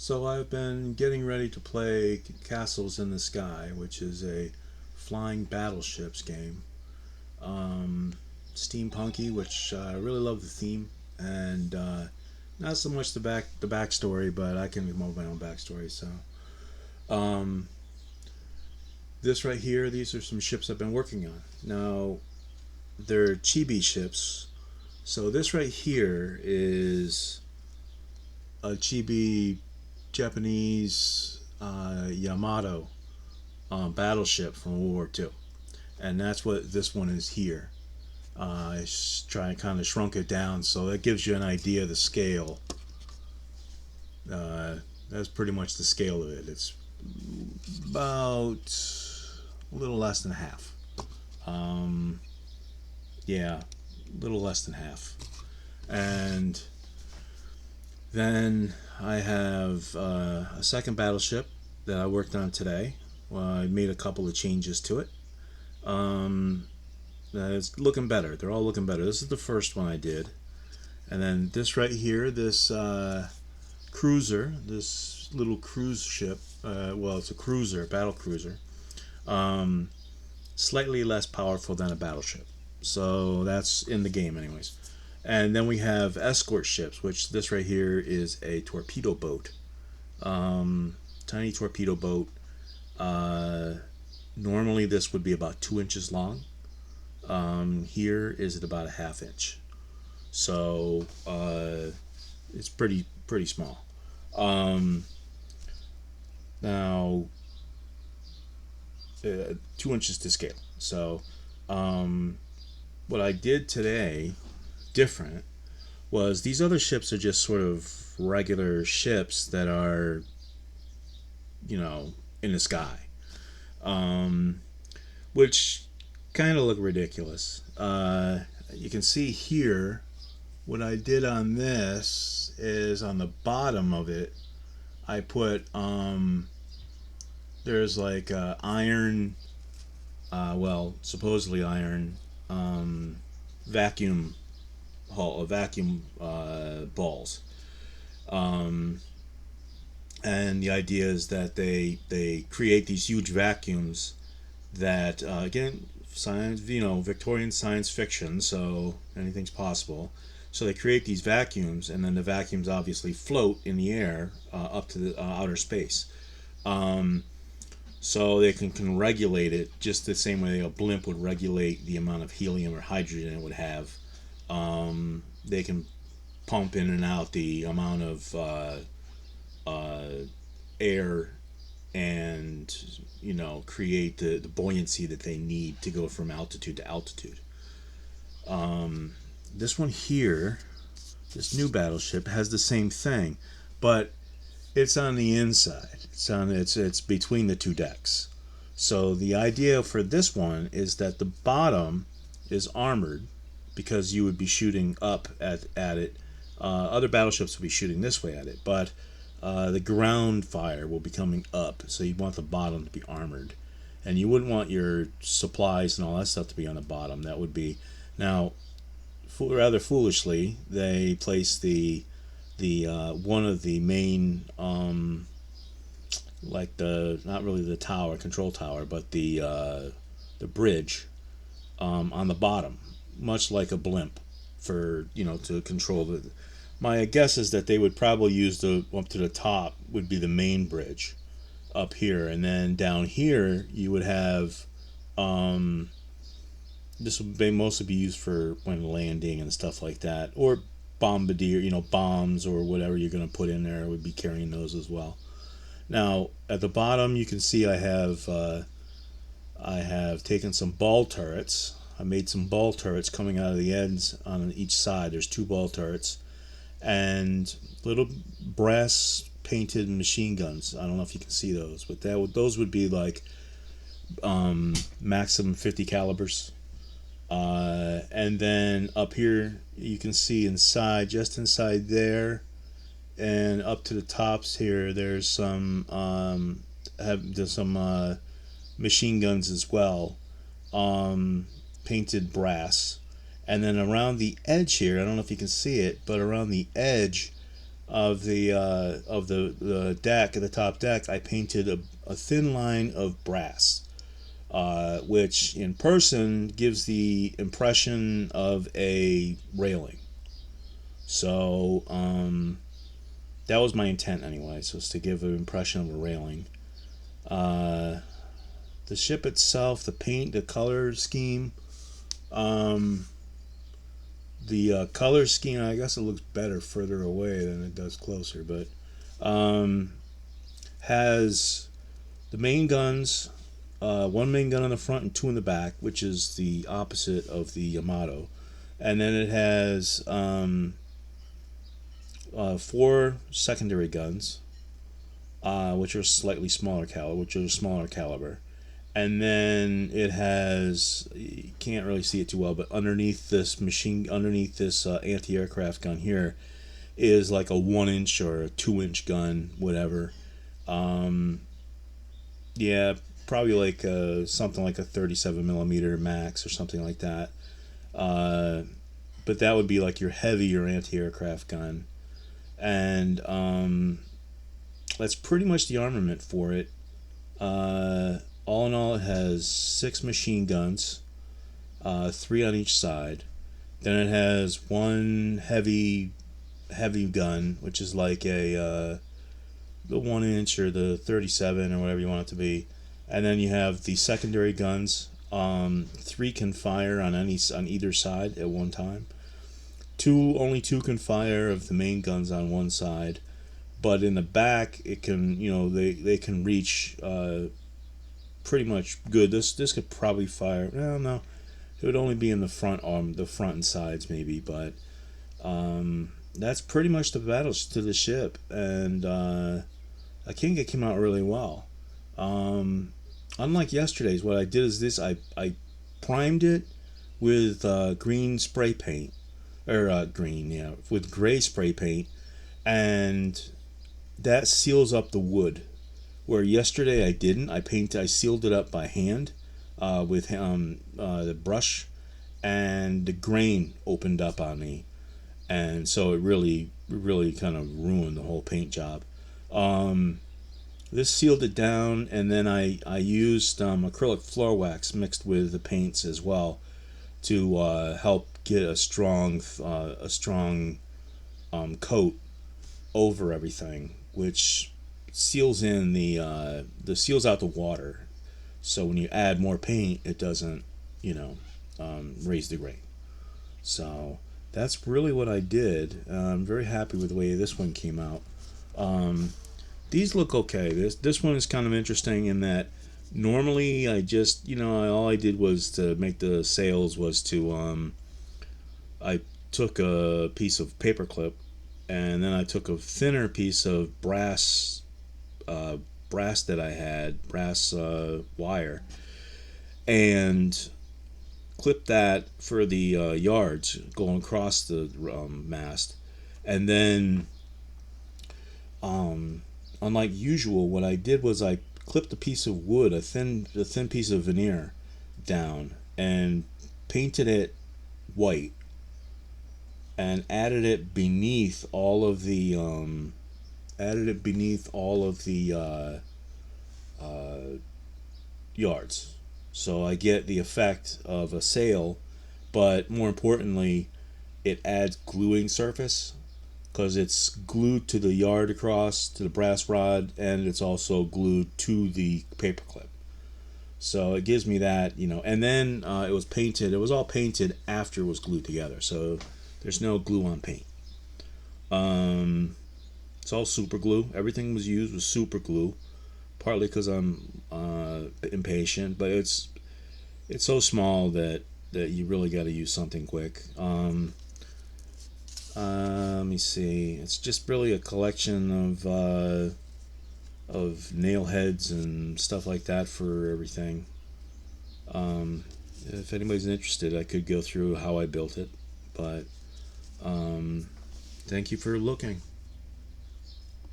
So I've been getting ready to play Castles in the Sky, which is a flying battleships game. Um, Steampunky, which I really love the theme, and not so much the backstory, but I can come up with my own backstory. So um, this right here, these are some ships I've been working on. Now they're chibi ships. So this right here is a chibi Japanese Yamato battleship from World War II, and that's what this one is here. I try and kind of shrunk it down so that gives you an idea of the scale. Uh, that's pretty much the scale of it. It's about a little less than half. Um, yeah, a little less than half. And then I have a second battleship that I worked on today. Well, I made a couple of changes to it. Um, it's looking better. They're all looking better. This is the first one I did. And then this right here, this cruiser, this little cruise ship. Well, it's a cruiser, battle cruiser. Um, Slightly less powerful than a battleship. So that's in the game, anyways. And then we have escort ships, which this right here is a torpedo boat. Tiny torpedo boat. Uh, Normally this would be about 2 inches long. Here is it about a half inch. So it's pretty small. Now 2 inches to scale. So what I did today different was these other ships are just sort of regular ships that are, in the sky, um, which kind of look ridiculous. You can see here what I did on this is on the bottom of it I put there's like iron, well, supposedly iron, vacuum vacuum balls. Um, and the idea is that they create these huge vacuums that again, science, Victorian science fiction, so anything's possible. So they create these vacuums, and then the vacuums obviously float in the air up to the outer space. Um, so they can regulate it just the same way a blimp would regulate the amount of helium or hydrogen it would have. They can pump in and out the amount of uh, air and create the buoyancy that they need to go from altitude to altitude. This one here, this new battleship, has the same thing, but it's on the inside. It's between the two decks. So the idea for this one is that the bottom is armored because you would be shooting up at it. Other battleships will be shooting this way at it, but the ground fire will be coming up. So you want the bottom to be armored, and you wouldn't want your supplies and all that stuff to be on the bottom. That would be now rather foolishly they place the one of the main like the not really the tower control tower but the bridge on the bottom, much like a blimp, for to control the. My guess is that they would probably use the up to the top would be the main bridge up here, and then down here you would have this would mostly be used for when landing and stuff like that, or bombardier, bombs or whatever you're going to put in there would be carrying those as well. Now at the bottom you can see I have taken some ball turrets. I made some ball turrets coming out of the ends on each side. There's 2 ball turrets and little brass painted machine guns. I don't know if you can see those, but those would be like maximum 50 calibers. And then up here you can see inside, just inside there, and up to the tops here, there's some machine guns as well, painted brass. And then around the edge here, I don't know if you can see it, but around the edge of the deck, the top deck, I painted a thin line of brass, which in person gives the impression of a railing. So that was my intent anyway, so it's to give an impression of a railing. Uh, the ship itself, the paint, the color scheme, um, the color scheme, I guess it looks better further away than it does closer, but um, has the main guns, one main gun on the front and two in the back, which is the opposite of the Yamato. And then it has four secondary guns, which are smaller caliber. And then it has, you can't really see it too well, but underneath this anti-aircraft gun here is like a 1 inch or a 2 inch gun, whatever. Um, yeah, probably like something like a 37 millimeter max or something like that. Uh, but that would be like your heavier anti-aircraft gun, and that's pretty much the armament for it. All in all, it has 6 machine guns, three on each side. Then it has one heavy gun, which is like the 1 inch or the 37 or whatever you want it to be. And then you have the secondary guns. Three can fire on either side at one time. Only two can fire of the main guns on one side, but in the back it can, they can reach pretty much good. This could probably fire. Well, no, it would only be in the front the front and sides maybe, but that's pretty much the battles to the ship, and I think it came out really well. Unlike yesterday's, what I did is this: I primed it with green spray paint, or green, yeah, with gray spray paint, and that seals up the wood. Where yesterday I didn't. I sealed it up by hand with the brush, and the grain opened up on me, and so it really kind of ruined the whole paint job. Um, this sealed it down, and then I used acrylic floor wax mixed with the paints as well to help get a strong coat over everything, which seals out the water. So when you add more paint, it doesn't, raise the grain. So that's really what I did. I'm very happy with the way this one came out. Um, these look okay. This one is kind of interesting in that normally I just, all I did was to make the sails was to I took a piece of paper clip, and then I took a thinner piece of uh, that I had, brass wire, and clipped that for the yards going across the mast. And then, unlike usual, what I did was I clipped a piece of wood, a thin piece of veneer, down, and painted it white, and added it beneath all of the yards. So I get the effect of a sail, but more importantly, it adds gluing surface because it's glued to the yard across to the brass rod, and it's also glued to the paperclip. So it gives me that, and then it was painted. It was all painted after it was glued together, so there's no glue on paint. Um, it's all super glue. Everything was used with super glue, partly because I'm impatient, but it's so small that you really got to use something quick. Let me see. It's just really a collection of nail heads and stuff like that for everything. Um, if anybody's interested, I could go through how I built it, but thank you for looking.